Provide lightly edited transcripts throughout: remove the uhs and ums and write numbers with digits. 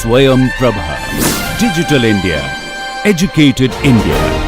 Swayam Prabha. Digital India. Educated India.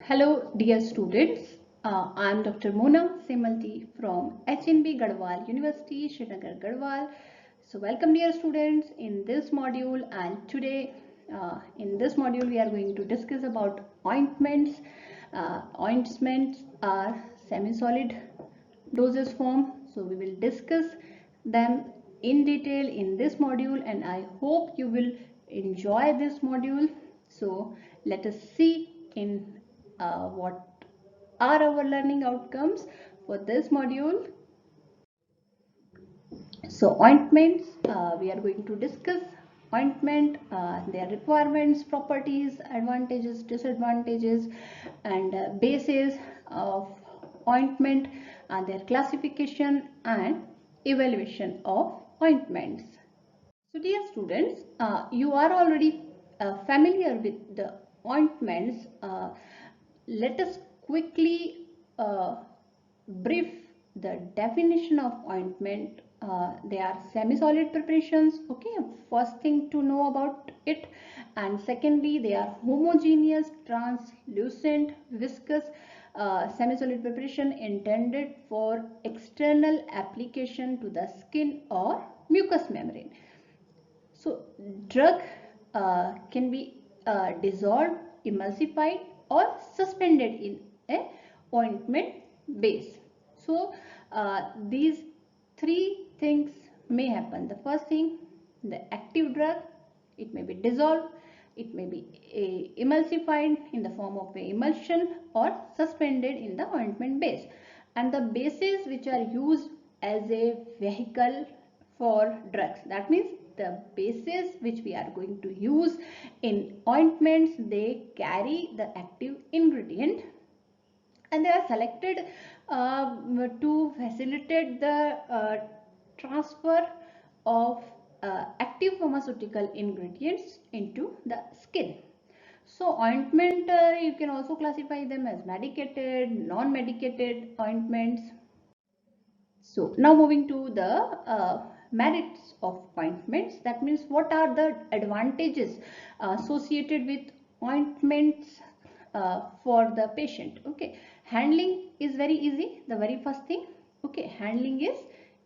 Hello dear students, I am Dr. Mona Semalti from HNB Garhwal University, Srinagar Garhwal. So welcome dear students in this module, and today in this module we are going to discuss about ointments. Ointments are semi-solid dosage form, so we will discuss them in detail in this module, and I hope you will enjoy this module. So let us see in what are our learning outcomes for this module. So ointments, we are going to discuss ointment, their requirements, properties, advantages, disadvantages, and bases of ointment, and their classification and evaluation of ointments. So dear students, you are already familiar with the ointments. Let us quickly brief the definition of ointment. They are semi-solid preparations. Okay, first thing to know about it, and secondly, they are homogeneous, translucent, viscous semi-solid preparation intended for external application to the skin or mucous membrane. So drug can be dissolved, emulsified, or suspended in a ointment base. So these three things may happen. The first thing, the active drug, it may be dissolved, it may be emulsified in the form of a emulsion, or suspended in the ointment base. And the bases which are used as a vehicle for drugs, that means the bases which we are going to use in ointments, they carry the active ingredient, and they are selected to facilitate the transfer of active pharmaceutical ingredients into the skin. So ointment, you can also classify them as medicated, non-medicated ointments. So now moving to the merits of ointments, that means what are the advantages associated with ointments for the patient. Okay, handling is very easy, the very first thing. Okay, handling is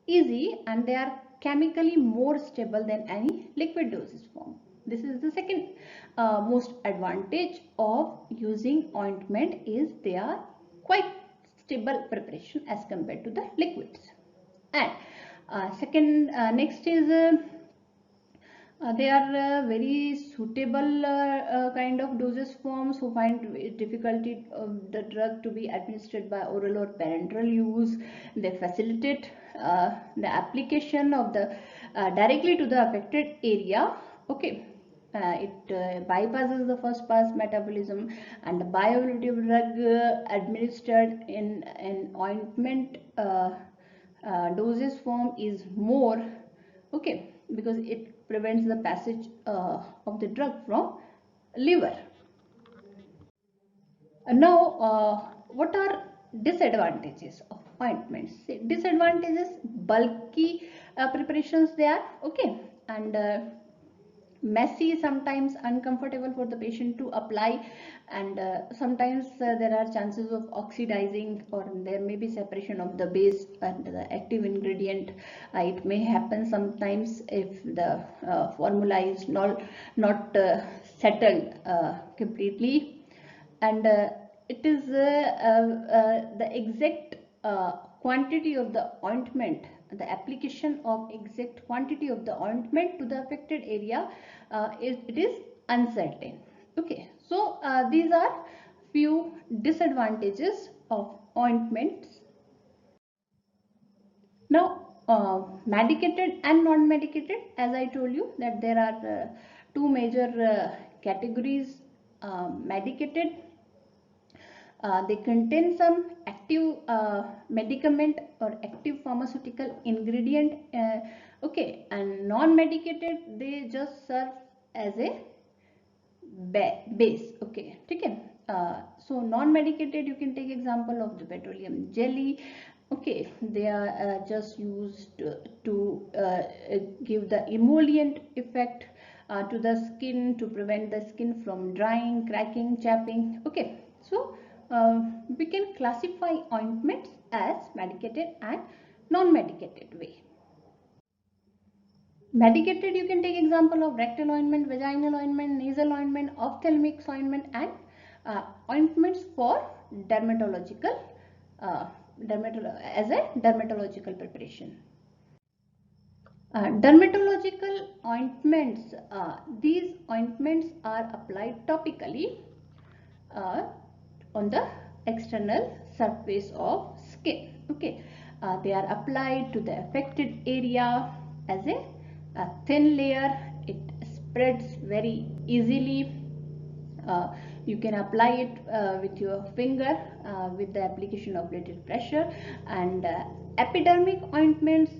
easy, and they are chemically more stable than any liquid dosage form. This is the second most advantage of using ointment, is they are quite stable preparation as compared to the liquids. And second, next is they are very suitable kind of dosage forms who find it difficulty of the drug to be administered by oral or parenteral use. They facilitate the application of the directly to the affected area. Okay, it bypasses the first pass metabolism, and the bioavailability of drug administered in an ointment dosage form is more. Okay, because it prevents the passage of the drug from liver. Now what are disadvantages of ointments? Disadvantages: bulky preparations they are. Okay, and messy, sometimes uncomfortable for the patient to apply, and sometimes there are chances of oxidizing, or there may be separation of the base and the active ingredient. It may happen sometimes if the formula is not settled completely, and it is the exact quantity of the ointment, the application of exact quantity of the ointment to the affected area, it is uncertain. Okay, so these are few disadvantages of ointments. Now, medicated and non-medicated, as I told you that there are two major categories. Medicated, they contain some active medicament or active pharmaceutical ingredient, okay, and non-medicated, they just serve as a base, okay, okay. So non-medicated, you can take example of the petroleum jelly, okay, they are just used to give the emollient effect to the skin, to prevent the skin from drying, cracking, chapping, okay. So we can classify ointments as medicated and non-medicated way. Medicated, you can take example of rectal ointment, vaginal ointment, nasal ointment, ophthalmic ointment, and ointments for dermatological, uh, as a dermatological preparation. Dermatological ointments, these ointments are applied topically uh, on the external surface of skin, okay. They are applied to the affected area as a thin layer. It spreads very easily. You can apply it with your finger with the application of little pressure. And epidermic ointments,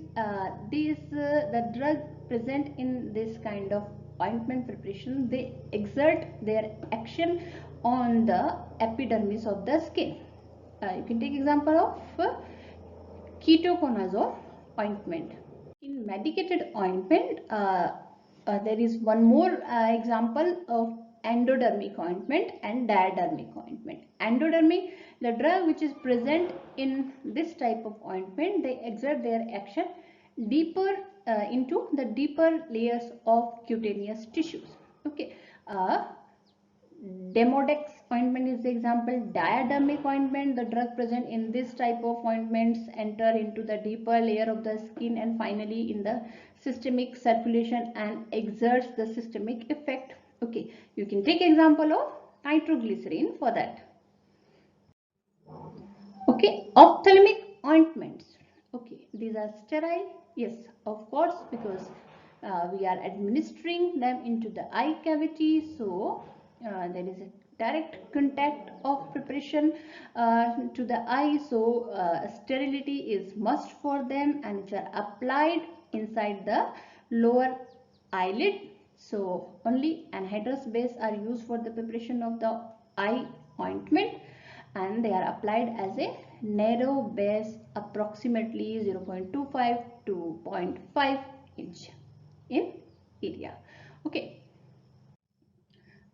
the drug present in this kind of ointment preparation, they exert their action on the epidermis of the skin. You can take example of ketoconazole ointment. In medicated ointment, there is one more example of endodermic ointment and diadermic ointment. Endodermic, the drug which is present in this type of ointment, they exert their action deeper into the deeper layers of cutaneous tissues. Okay. Demodex ointment is the example. Diadermic ointment, the drug present in this type of ointments enter into the deeper layer of the skin and finally in the systemic circulation and exerts the systemic effect. Okay, you can take example of nitroglycerin for that. Okay, ophthalmic ointments. Okay, these are sterile. Yes, of course, because we are administering them into the eye cavity. So there is a direct contact of preparation to the eye. So sterility is must for them, and which are applied inside the lower eyelid. So only anhydrous base are used for the preparation of the eye ointment, and they are applied as a narrow base approximately 0.25 to 0.5 inch in area. Okay.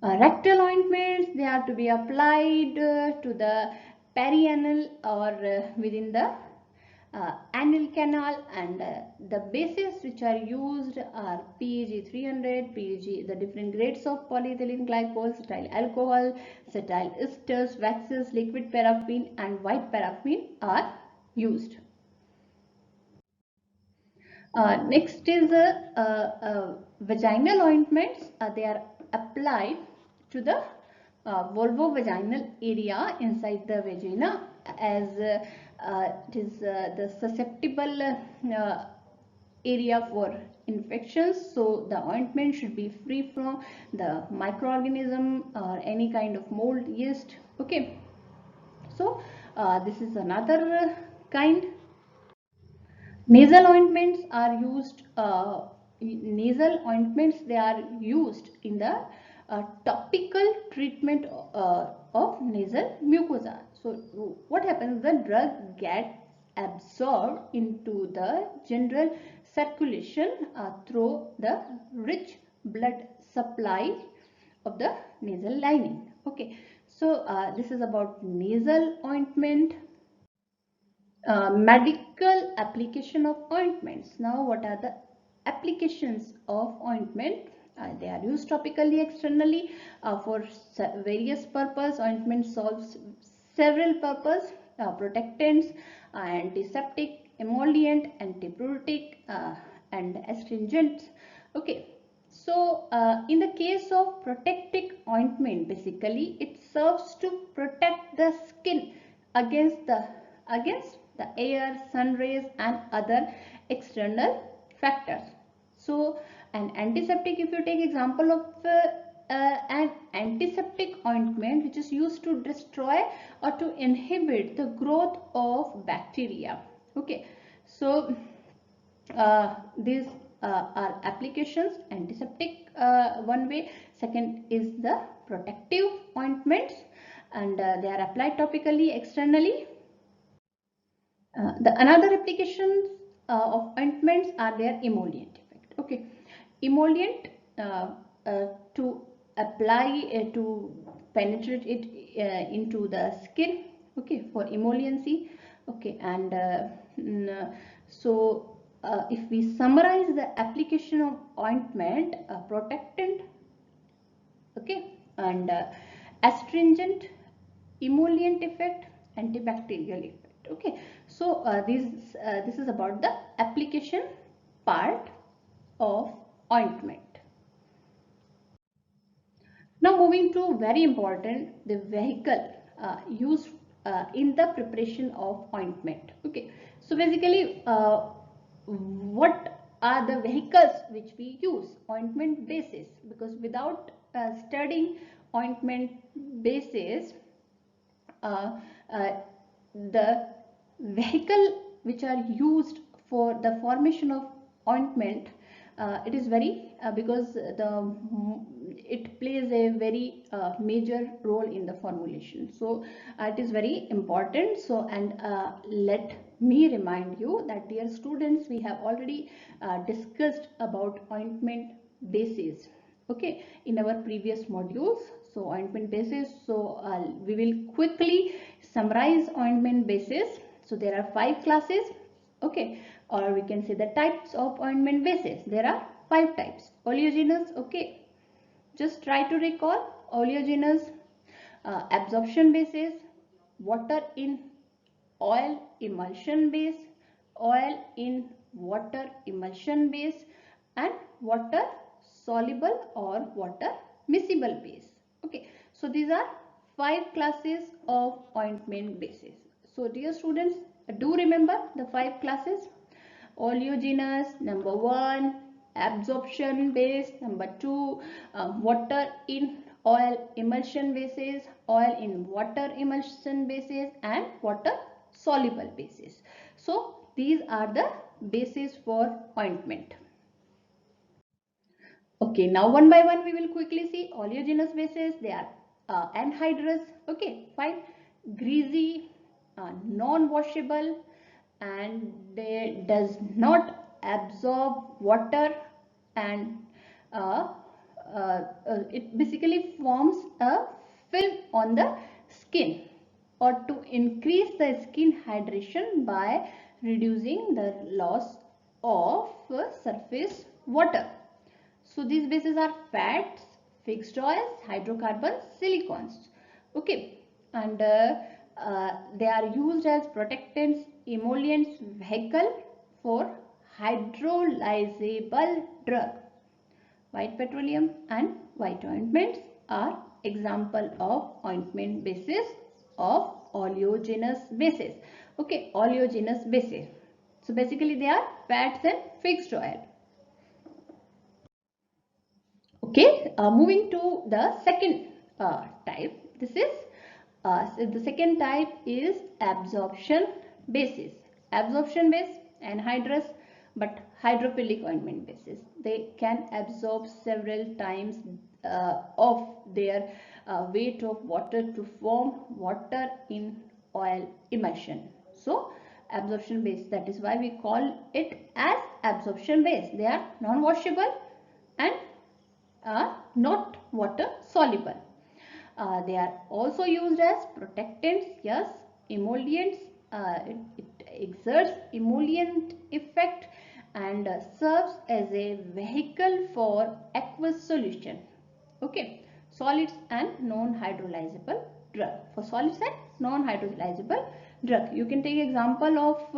Rectal ointments, they are to be applied to the perianal or within the anal canal, and the bases which are used are PEG 300, PEG, the different grades of polyethylene glycol, cetyl alcohol, cetyl esters, waxes, liquid paraffin and white paraffin are used. Next is vaginal ointments. They are applied to the vulvovaginal area inside the vagina, as it is the susceptible area for infections. So the ointment should be free from the microorganism or any kind of mold, yeast. Okay. So this is another kind. Nasal ointments are used. Nasal ointments, they are used in the topical treatment of nasal mucosa. So what happens? The drug gets absorbed into the general circulation through the rich blood supply of the nasal lining. Okay. So this is about nasal ointment. Medical application of ointments. Now, what are the applications of ointment? They are used topically, externally for various purposes. Ointment solves several purposes: protectants, antiseptic, emollient, antipruritic, and astringents. Okay. So in the case of protective ointment, basically it serves to protect the skin against the air, sun rays and other external factors. So an antiseptic, if you take example of an antiseptic ointment which is used to destroy or to inhibit the growth of bacteria. Okay, so these are applications. Antiseptic, one way. Second is the protective ointments, and they are applied topically externally. The another applications of ointments are their emollient effect. Okay, emollient, to apply, to penetrate it into the skin. Okay, for emolliency. Okay, and so if we summarize the application of ointment, protectant, okay, and astringent, emollient effect, antibacterial effect. Okay, so this is about the application part of ointment. Now moving to very important, the vehicle used in the preparation of ointment. Okay, so basically what are the vehicles which we use? Ointment bases, because without studying ointment bases, uh, uh, the vehicle which are used for the formation of ointment, it is very because it plays a very major role in the formulation. So it is very important. So, and let me remind you that, dear students, we have already discussed about ointment bases, okay, in our previous modules. So ointment bases, so we will quickly summarize ointment bases. So there are 5 classes, okay, or we can say the types of ointment bases. There are 5 types. Oleogenous, okay, just try to recall. Oleogenous, absorption bases, water in oil emulsion base, oil in water emulsion base, and water soluble or water miscible base. Okay, so these are 5 classes of ointment bases. So dear students, do remember the 5 classes. Oleogenous, number 1, absorption base, number 2, water in oil emulsion bases, oil in water emulsion bases, and water soluble bases. So these are the bases for ointment. Okay, now one by one we will quickly see oleogenous bases. They are anhydrous, okay, fine, greasy, non-washable, and they does not absorb water, and uh, it basically forms a film on the skin, or to increase the skin hydration by reducing the loss of surface water. So these bases are fats, fixed oils, hydrocarbons, silicones. Okay, and they are used as protectants, emollients, vehicle for hydrolyzable drug. White petroleum and white ointments are example of ointment bases of oleogenous bases. Okay, oleogenous bases. So basically they are fats and fixed oil. Okay, moving to the second type. This is so the second type is absorption bases. Absorption base, anhydrous but hydrophilic ointment bases. They can absorb several times of their weight of water to form water in oil emulsion. So absorption base, that is why we call it as absorption base. They are non-washable and not water soluble. They are also used as protectants, yes, emollients. It exerts emollient effect and serves as a vehicle for aqueous solution. Okay, solids and non-hydrolyzable drug. For solids and non-hydrolyzable drug, you can take example of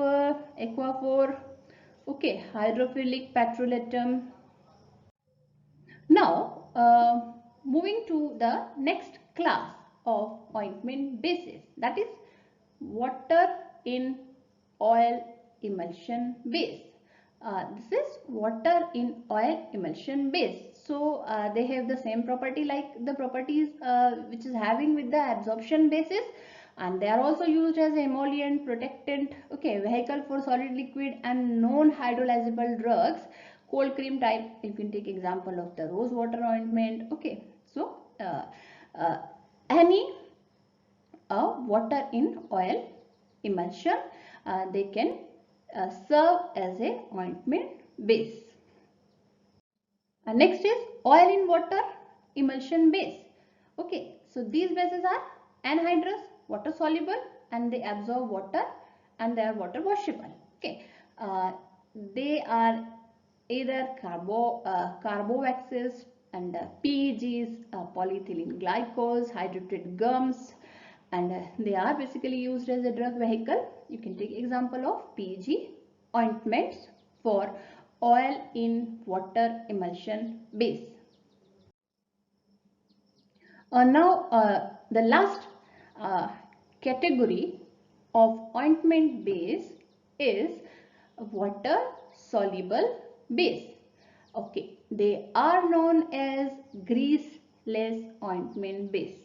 Aquaphor, okay, hydrophilic petrolatum, Now, moving to the next class of ointment bases, that is water in oil emulsion base. This is water in oil emulsion base. So they have the same property like the properties which is having with the absorption bases, and they are also used as emollient, protectant, okay, vehicle for solid liquid and non-hydrolyzable drugs. Cold cream type, you can take example of the rose water ointment. Okay, so uh, any water in oil emulsion, they can serve as a ointment base. Next is oil in water emulsion base. Okay, so these bases are anhydrous, water soluble, and they absorb water and they are water washable. Okay, they are either carboxyls and PEGs, polyethylene glycols, hydrated gums, and they are basically used as a drug vehicle. You can take example of PEG ointments for oil in water emulsion base. Now the last uh, category of ointment base is water soluble base. Okay, they are known as greaseless ointment base.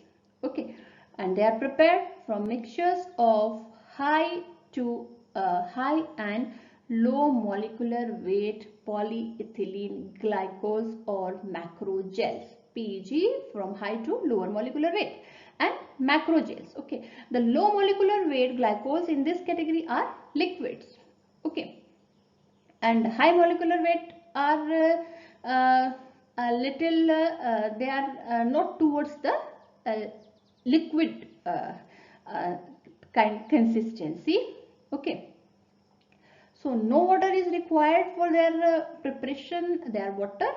Okay, and they are prepared from mixtures of high to high and low molecular weight polyethylene glycols or macro gels. PEG from high to lower molecular weight and macro gels. Okay, the low molecular weight glycols in this category are liquids. Okay, and high molecular weight are a little they are not towards the liquid kind consistency. Okay, so no water is required for their preparation. They are water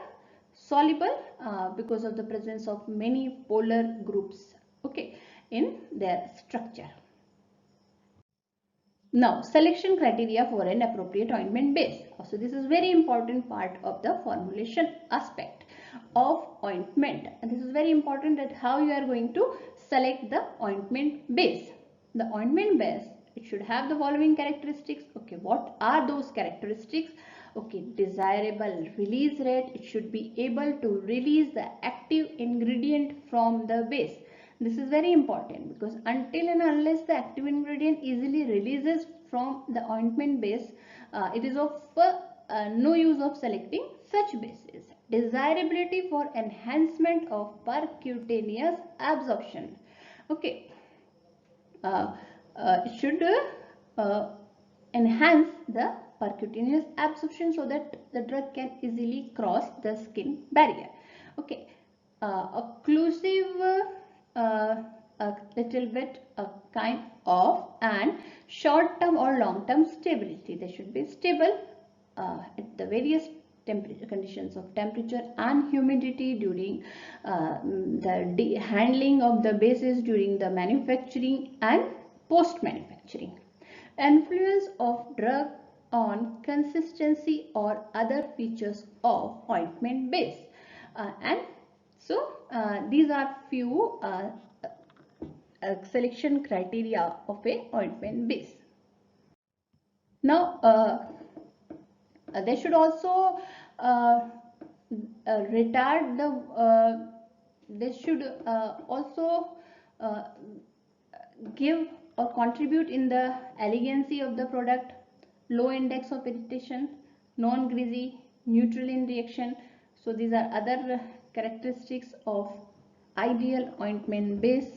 soluble because of the presence of many polar groups, okay, in their structure. Now, selection criteria for an appropriate ointment base. So this is very important part of the formulation aspect of ointment, and this is very important that how you are going to select the ointment base. The ointment base, it should have the following characteristics. Okay, what are those characteristics? Okay, desirable release rate. It should be able to release the active ingredient from the base. This is very important because until and unless the active ingredient easily releases from the ointment base, it is of no use of selecting such bases. Desirability for enhancement of percutaneous absorption. Okay, it should enhance the percutaneous absorption so that the drug can easily cross the skin barrier. Okay, occlusive, a little bit a kind of, and short term or long term stability. They should be stable at the various temperature conditions of temperature and humidity during the handling of the bases during the manufacturing and post manufacturing. Influence of drug on consistency or other features of ointment base, and so these are few selection criteria of a ointment base. Now they should also retard the they should also uh, give or contribute in the elegancy of the product, low index of irritation, non-greasy, neutral in reaction. So these are other characteristics of ideal ointment base.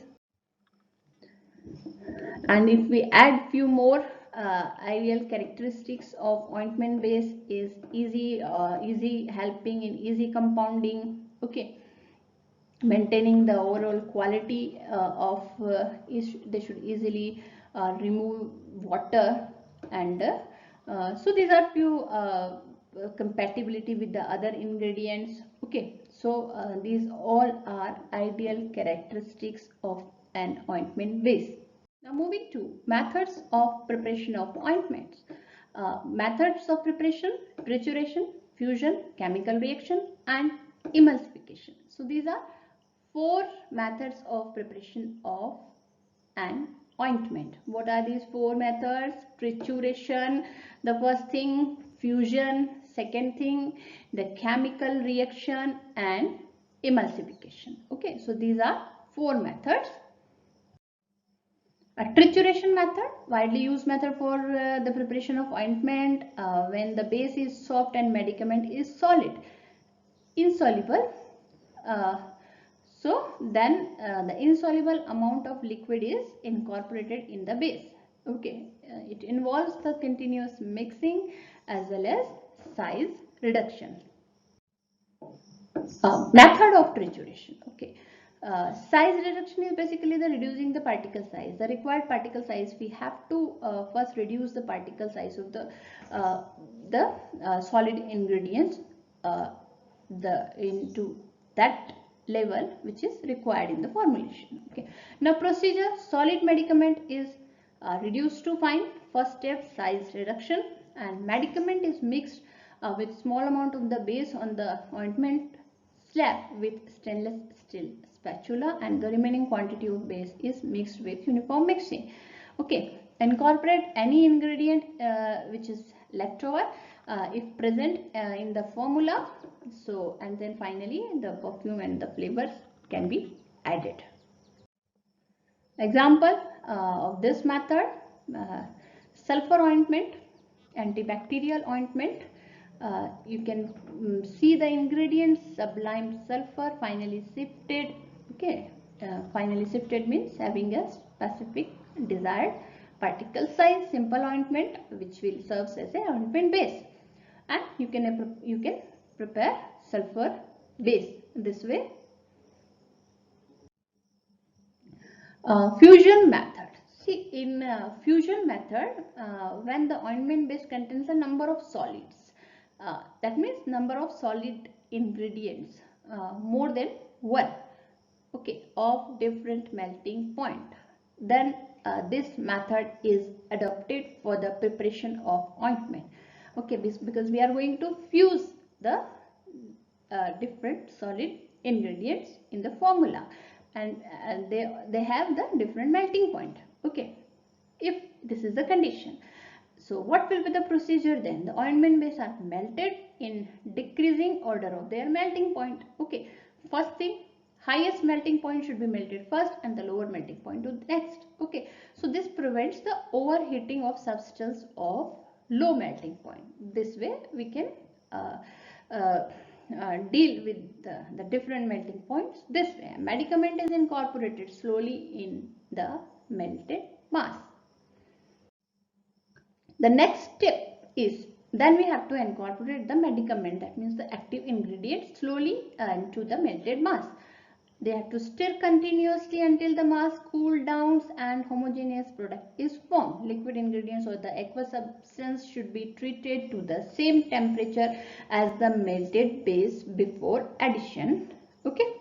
And if we add few more ideal characteristics of ointment base is easy helping in easy compounding. Okay, maintaining the overall quality of they should easily remove water, and so these are few compatibility with the other ingredients. Okay, so these all are ideal characteristics of an ointment base. Now moving to methods of preparation of ointments. Methods of preparation: trituration, fusion, chemical reaction, and emulsification. So these are 4 methods of preparation of an ointment. What are these 4 methods? Trituration, the first thing, fusion, second thing, the chemical reaction, and emulsification. Okay, so these are 4 methods. A trituration method, widely used method for the preparation of ointment when the base is soft and medicament is solid, insoluble. So then the insoluble amount of liquid is incorporated in the base. Okay, it involves the continuous mixing as well as size reduction. Method of trituration. Okay, size reduction is basically the reducing the particle size, the required particle size. We have to first reduce the particle size of the solid ingredients into that level which is required in the formulation. Okay, now procedure: solid medicament is reduced to fine. First step, size reduction, and medicament is mixed with small amount of the base on the ointment slab with stainless steel spatula, and the remaining quantity of base is mixed with uniform mixing. Okay, incorporate any ingredient which is left over if present in the formula. So, and then finally the perfume and the flavors can be added. Example of this method: sulfur ointment, antibacterial ointment. You can see the ingredients: sublimed sulfur, finally sifted. Okay, finally sifted means having a specific desired particle size. Simple ointment which will serve as a ointment base, and you can prepare sulfur base this way. Fusion method. See, in fusion method, when the ointment base contains a number of solids, that means number of solid ingredients more than one, okay, of different melting point, then this method is adopted for the preparation of ointment. Okay, because we are going to fuse the different solid ingredients in the formula, and they have the different melting point. Okay, if this is the condition, so what will be the procedure then? The ointment base are melted in decreasing order of their melting point. Okay, first thing, highest melting point should be melted first and the lower melting point to next. Okay, so this prevents the overheating of substance of low melting point. This way we can deal with the different melting points this way. Medicament is incorporated slowly in the melted mass. The next step is, then we have to incorporate the medicament, that means the active ingredient, slowly into the melted mass. They have to stir continuously until the mass cool down and homogeneous product is formed. Liquid ingredients or the aqueous substance should be treated to the same temperature as the melted base before addition. Okay,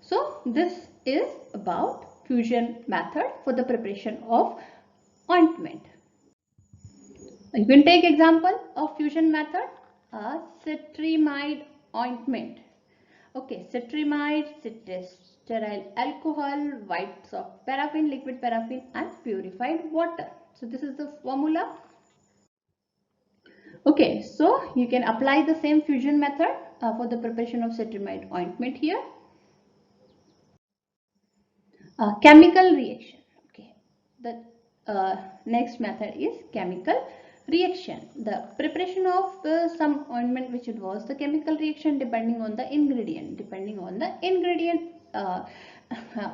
so this is about fusion method for the preparation of ointment. You can take example of fusion method, cetrimide ointment. Okay, cetrimide, sterile alcohol, white soft paraffin, liquid paraffin, and purified water. So this is the formula. Okay, so you can apply the same fusion method for the preparation of cetrimide ointment here. Chemical reaction. Okay, the next method is chemical reaction. The preparation of some ointment which involves the chemical reaction depending on the ingredient.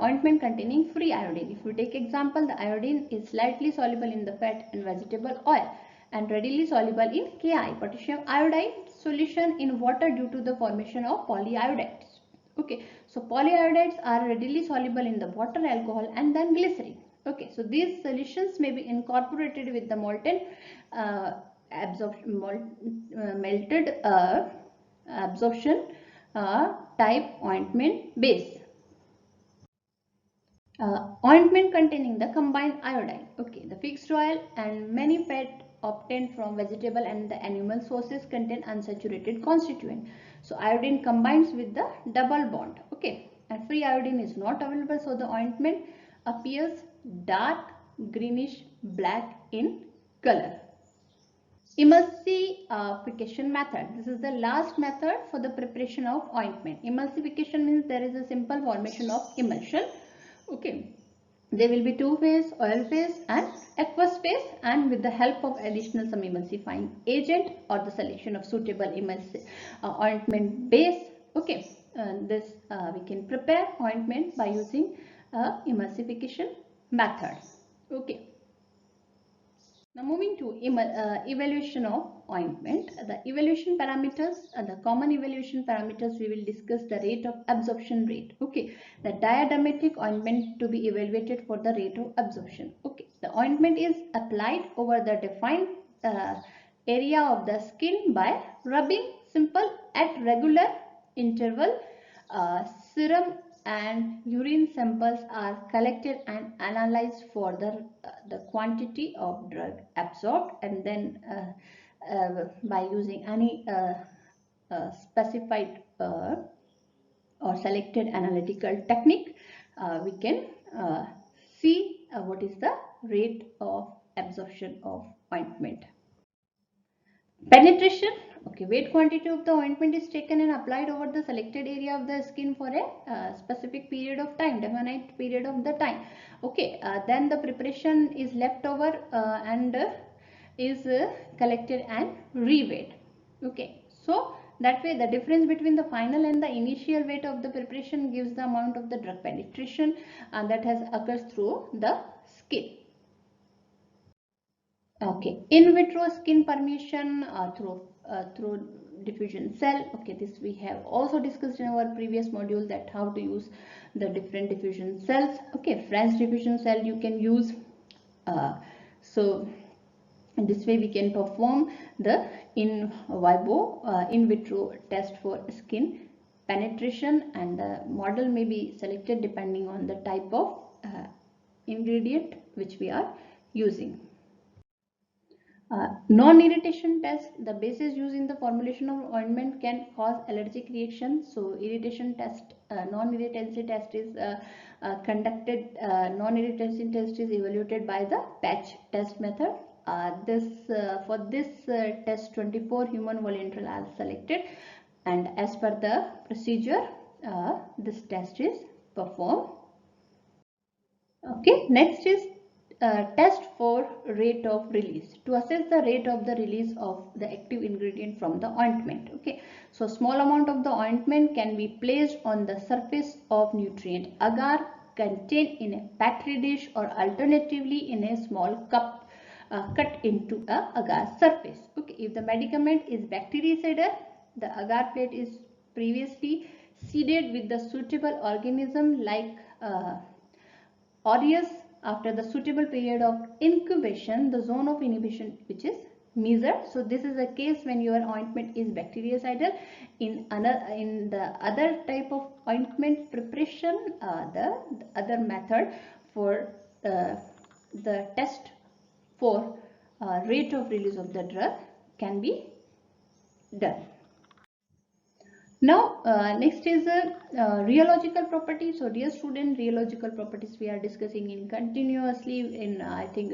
Ointment containing free iodine. If you take example, the iodine is slightly soluble in the fat and vegetable oil and readily soluble in Ki, potassium iodide solution in water due to the formation of polyiodides. Okay, so polyiodides are readily soluble in the water, alcohol, and then glycerin. Okay, so these solutions may be incorporated with the molten melted absorption type ointment base. Ointment containing the combined iodine. Okay, the fixed oil and many fat obtained from vegetable and the animal sources contain unsaturated constituent. So iodine combines with the double bond. Okay, and free iodine is not available, so the ointment appears dark greenish black in color. Emulsification method. This is the last method for the preparation of ointment. Emulsification means there is a simple formation of emulsion. Okay, there will be two-phase, oil phase and aqueous phase, and with the help of additional some emulsifying agent or the selection of suitable ointment base. Okay, we can prepare ointment by using emulsification method. Okay. Now moving to evaluation of ointment. The evaluation parameters, the common evaluation parameters, we will discuss the rate of absorption rate. Okay, the diadermatic ointment to be evaluated for the rate of absorption. Okay, the ointment is applied over the defined area of the skin by rubbing simple at regular interval. Serum and urine samples are collected and analyzed for the quantity of drug absorbed, and then by using any specified or selected analytical technique, we can see what is the rate of absorption of ointment. Penetration. Okay, weight quantity of the ointment is taken and applied over the selected area of the skin for a specific period of time, definite period of the time. Okay, then the preparation is left over and is collected and reweighed. Okay, so that way the difference between the final and the initial weight of the preparation gives the amount of the drug penetration that has occurs through the skin. Okay, in vitro skin permeation through diffusion cell. Okay, this we have also discussed in our previous module, that how to use the different diffusion cells. Okay, French diffusion cell you can use. So in this way we can perform the in vitro test for skin penetration, and the model may be selected depending on the type of ingredient which we are using. Non-irritation test. The bases used in the formulation of ointment can cause allergic reaction. So irritation test, non-irritancy test is conducted. Non-irritancy test is evaluated by the patch test method. For this test 24 human volunteers are selected, and as per the procedure this test is performed. Okay, next is test for rate of release, to assess the rate of the release of the active ingredient from the ointment. Okay, so small amount of the ointment can be placed on the surface of nutrient agar contained in a petri dish, or alternatively in a small cup cut into a agar surface. Okay, if the medicament is bactericidal, the agar plate is previously seeded with the suitable organism like aureus. After the suitable period of incubation, the zone of inhibition which is measured. So this is a case when your ointment is bactericidal. In the other type of ointment preparation, the other method for the test for rate of release of the drug can be done. Now next is rheological properties. So dear student, rheological properties we are discussing in continuously in I think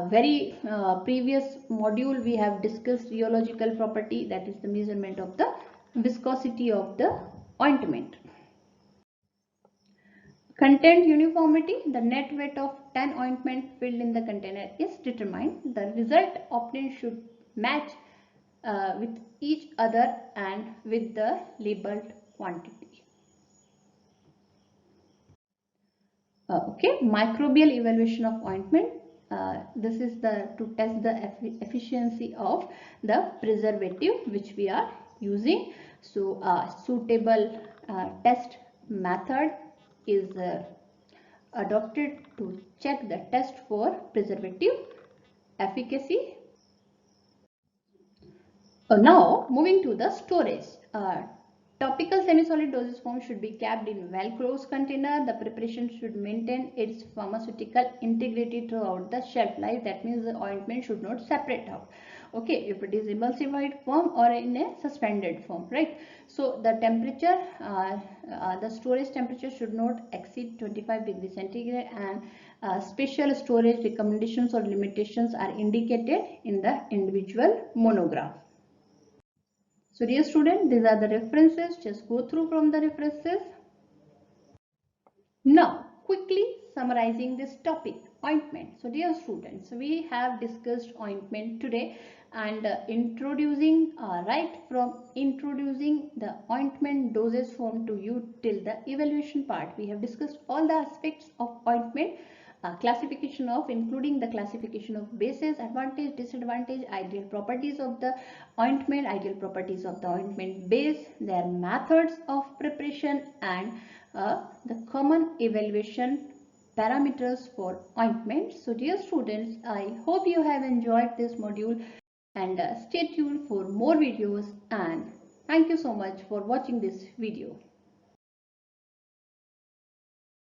very previous module we have discussed rheological property, that is the measurement of the viscosity of the ointment. Content uniformity. The net weight of 10 ointment filled in the container is determined. The result obtained should match with each other and with the labeled quantity. Okay, microbial evaluation of ointment. This is to test the efficiency of the preservative which we are using. So suitable test method is adopted to check the test for preservative efficacy. Now moving to the storage. Topical semi-solid dosage form should be kept in well-closed container. The preparation should maintain its pharmaceutical integrity throughout the shelf life. That means the ointment should not separate out. okay, if it is emulsified form or in a suspended form, right? So the temperature, the storage temperature should not exceed 25 degrees centigrade, and special storage recommendations or limitations are indicated in the individual monograph. So dear student, these are the references, just go through from the references. Now, quickly summarizing this topic, ointment. So dear students, we have discussed ointment today, and introducing right from introducing the ointment dosage form to you till the evaluation part, we have discussed all the aspects of ointment, classification of, including the classification of bases, advantage, disadvantage, ideal properties of the ointment, ideal properties of the ointment base, their methods of preparation, and the common evaluation parameters for ointment. So dear students, I hope you have enjoyed this module, and stay tuned for more videos, and thank you so much for watching this video.